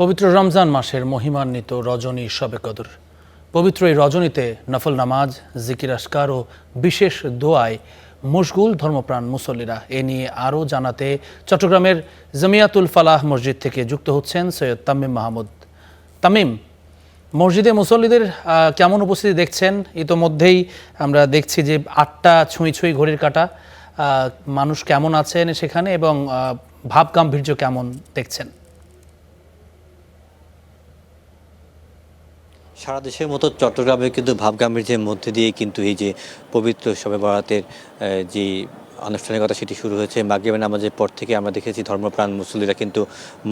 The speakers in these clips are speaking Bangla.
পবিত্র রমজান মাসের মহিমান্বিত রজনী শবে কদর। পবিত্র এই রজনীতে নফল নামাজ, জিকির আসকার ও বিশেষ দোয়ায় মশগুল ধর্মপ্রাণ মুসল্লিরা। এ নিয়ে আরও জানাতে চট্টগ্রামের জামিয়াতুল ফালাহ মসজিদ থেকে যুক্ত হচ্ছেন সৈয়দ তামিম মাহমুদ। তামিম, মসজিদে মুসল্লিদের কেমন উপস্থিতি দেখছেন? ইতোমধ্যেই আমরা দেখছি যে ৮টা ছুঁই ছুঁই ঘড়ির কাঁটা। মানুষ কেমন আছেন সেখানে এবং ভাব গাম্ভীর্য কেমন দেখছেন? সারা দেশের মতো চট্টগ্রামে কিন্তু ভাবগাম্ভীর্যের মধ্যে দিয়ে কিন্তু এই যে পবিত্র শবে বরাতের যে আনুষ্ঠানিকতা সেটি শুরু হয়েছে। মাগরিবের নামাজের পর থেকে আমরা দেখেছি ধর্মপ্রাণ মুসল্লিরা কিন্তু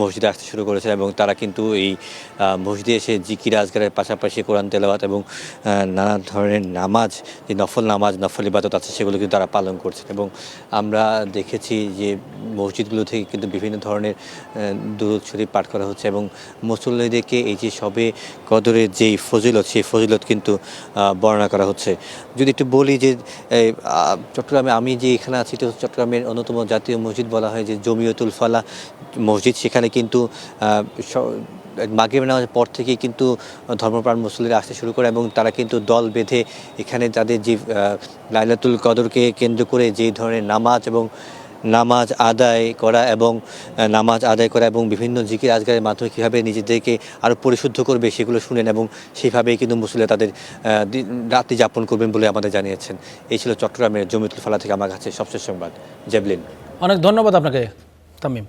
মসজিদে আসতে শুরু করেছেন এবং তারা কিন্তু এই মসজিদে এসে জিকির আজগারের পাশাপাশি কোরআন তেলাওয়াত এবং নানা ধরনের নামাজ, যে নফল নামাজ, নফল ইবাদত আছে সেগুলো কিন্তু তারা পালন করছেন। এবং আমরা দেখেছি যে মসজিদগুলো থেকে কিন্তু বিভিন্ন ধরনের দুরূদ শরীফ পাঠ করা হচ্ছে এবং মুসল্লিদেরকে এই যে শবে কদরের যেই ফজিলত, সেই ফজিলত কিন্তু বর্ণনা করা হচ্ছে। যদি একটু বলি যে চট্টগ্রামে আমি যে এখানে আছি, তো চট্টগ্রামের অন্যতম জাতীয় মসজিদ বলা হয় যে জমিয়তুল ফালাহ মসজিদ। সেখানে কিন্তু মাগরিবের নামাজের পর থেকেই কিন্তু ধর্মপ্রাণ মুসল্লিরা আসতে শুরু করে এবং তারা কিন্তু দল বেঁধে এখানে তাদের যে লাইলাতুল কদরকে কেন্দ্র করে যেই ধরনের নামাজ আদায় করা এবং বিভিন্ন জিকির আজগারের মাধ্যমে কীভাবে নিজেদেরকে আরও পরিশুদ্ধ করবে সেগুলো শুনেন এবং সেইভাবেই কিন্তু মুসল্লিরা তাদের রাত্রি যাপন করবেন বলে আমাদের জানিয়েছেন। এই ছিল চট্টগ্রামের জমিয়তুল ফালাহ থেকে আমার কাছে সবশেষ সংবাদ। জেবলিন, অনেক ধন্যবাদ আপনাকে তামিম।